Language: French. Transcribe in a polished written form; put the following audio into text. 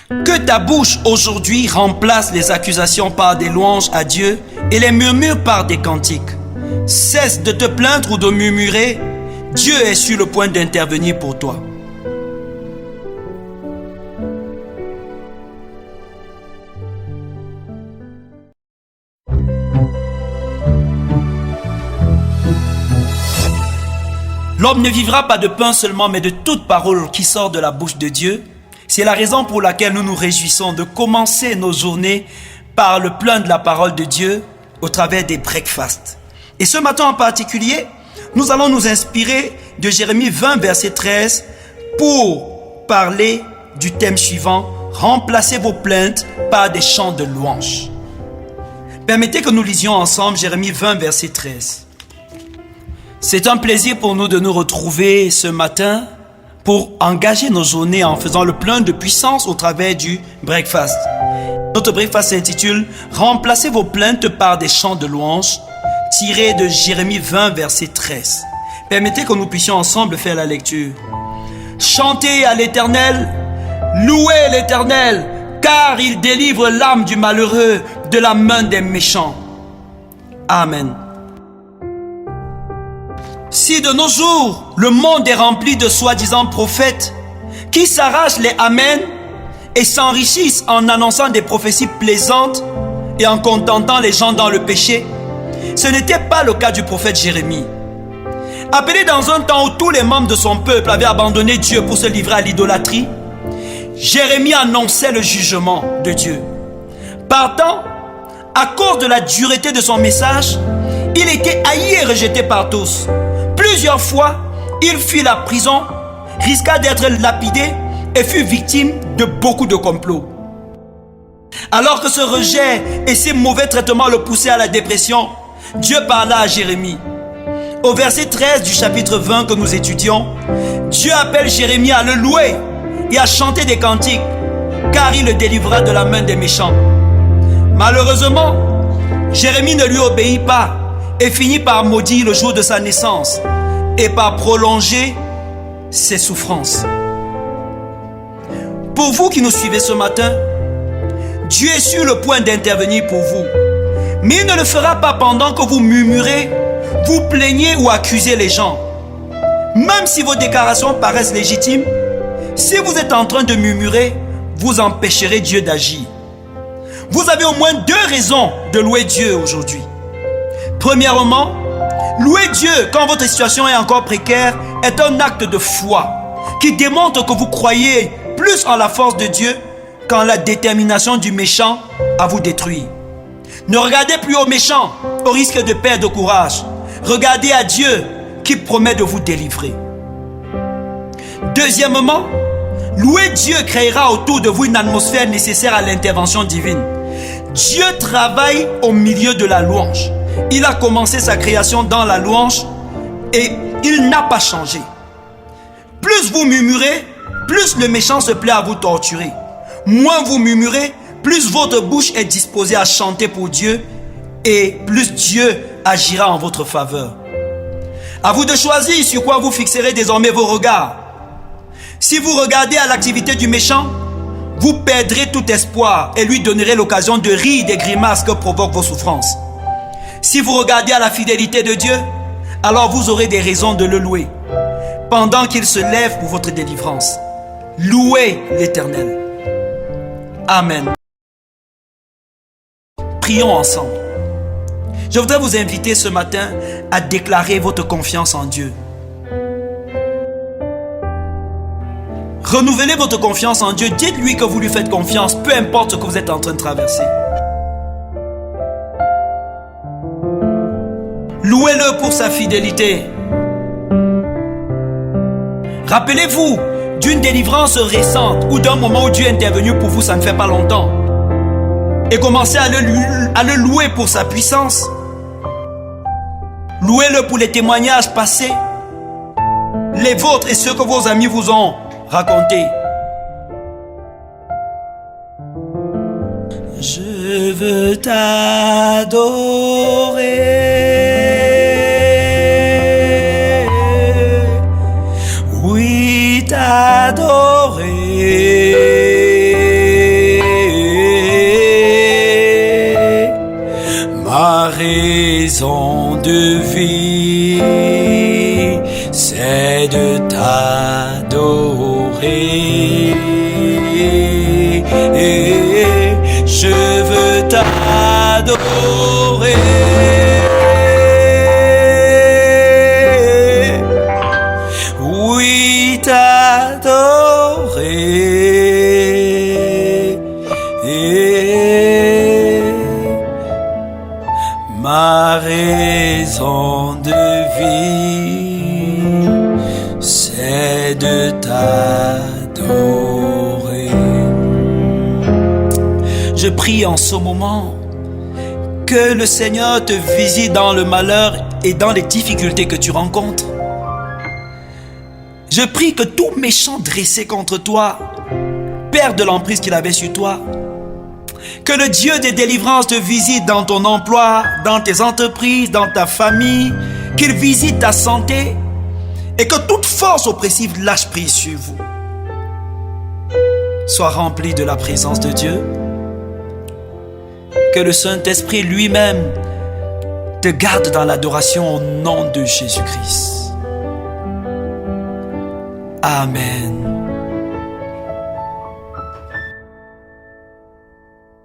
Que ta bouche aujourd'hui remplace les accusations par des louanges à Dieu et les murmures par des cantiques. Cesse de te plaindre ou de murmurer. Dieu est sur le point d'intervenir pour toi. L'homme ne vivra pas de pain seulement, mais de toute parole qui sort de la bouche de Dieu. C'est la raison pour laquelle nous nous réjouissons de commencer nos journées par le plein de la parole de Dieu au travers des breakfasts. Et ce matin en particulier, nous allons nous inspirer de Jérémie 20, verset 13 pour parler du thème suivant: remplacez vos plaintes par des chants de louange. Permettez que nous lisions ensemble Jérémie 20, verset 13. C'est un plaisir pour nous de nous retrouver ce matin pour engager nos journées en faisant le plein de puissance au travers du breakfast. Notre breakfast s'intitule « Remplacez vos plaintes par des chants de louange » tiré de Jérémie 20, verset 13. Permettez que nous puissions ensemble faire la lecture. « Chantez à l'Éternel, louez l'Éternel, car il délivre l'âme du malheureux de la main des méchants. » Amen. Si de nos jours, le monde est rempli de soi-disant prophètes qui s'arrachent les amens et s'enrichissent en annonçant des prophéties plaisantes et en contentant les gens dans le péché, ce n'était pas le cas du prophète Jérémie. Appelé dans un temps où tous les membres de son peuple avaient abandonné Dieu pour se livrer à l'idolâtrie, Jérémie annonçait le jugement de Dieu. Partant, à cause de la dureté de son message, il était haï et rejeté par tous. Plusieurs fois, il fit la prison, risqua d'être lapidé et fut victime de beaucoup de complots. Alors que ce rejet et ces mauvais traitements le poussaient à la dépression, Dieu parla à Jérémie. Au verset 13 du chapitre 20 que nous étudions, Dieu appelle Jérémie à le louer et à chanter des cantiques, car il le délivrera de la main des méchants. Malheureusement, Jérémie ne lui obéit pas et finit par maudire le jour de sa naissance et par prolonger ses souffrances. Pour vous qui nous suivez ce matin, Dieu est sur le point d'intervenir pour vous. Mais il ne le fera pas pendant que vous murmurez, vous plaignez ou accusez les gens. Même si vos déclarations paraissent légitimes, si vous êtes en train de murmurer, vous empêcherez Dieu d'agir. Vous avez au moins 2 raisons de louer Dieu aujourd'hui. Premièrement, louer Dieu quand votre situation est encore précaire est un acte de foi qui démontre que vous croyez plus en la force de Dieu qu'en la détermination du méchant à vous détruire. Ne regardez plus au méchant au risque de perdre courage. Regardez à Dieu qui promet de vous délivrer. Deuxièmement, louer Dieu créera autour de vous une atmosphère nécessaire à l'intervention divine. Dieu travaille au milieu de la louange. Il a commencé sa création dans la louange et il n'a pas changé. Plus vous murmurez, plus le méchant se plaît à vous torturer. Moins vous murmurez, plus votre bouche est disposée à chanter pour Dieu et plus Dieu agira en votre faveur. À vous de choisir sur quoi vous fixerez désormais vos regards. Si vous regardez à l'activité du méchant, vous perdrez tout espoir et lui donnerez l'occasion de rire des grimaces que provoquent vos souffrances. Si vous regardez à la fidélité de Dieu, alors vous aurez des raisons de le louer, pendant qu'il se lève pour votre délivrance. Louez l'Éternel. Amen. Prions ensemble. Je voudrais vous inviter ce matin à déclarer votre confiance en Dieu. Renouvelez votre confiance en Dieu. Dites-lui que vous lui faites confiance, peu importe ce que vous êtes en train de traverser. Louez-le pour sa fidélité. Rappelez-vous d'une délivrance récente ou d'un moment où Dieu est intervenu pour vous, ça ne fait pas longtemps. Et commencez à le louer pour sa puissance. Louez-le pour les témoignages passés, les vôtres et ceux que vos amis vous ont racontés. Je veux t'adorer, oui t'adorer. raison de vie, c'est de t'adorer. Je veux t'adorer. Oui, t'adorer. Ma raison de vie, c'est de t'adorer. Je prie en ce moment que le Seigneur te visite dans le malheur et dans les difficultés que tu rencontres. Je prie que tout méchant dressé contre toi perde l'emprise qu'il avait sur toi. Que le Dieu des délivrances te visite dans ton emploi, dans tes entreprises, dans ta famille. Qu'il visite ta santé et que toute force oppressive lâche prise sur vous. Sois rempli de la présence de Dieu. Que le Saint-Esprit lui-même te garde dans l'adoration au nom de Jésus-Christ. Amen.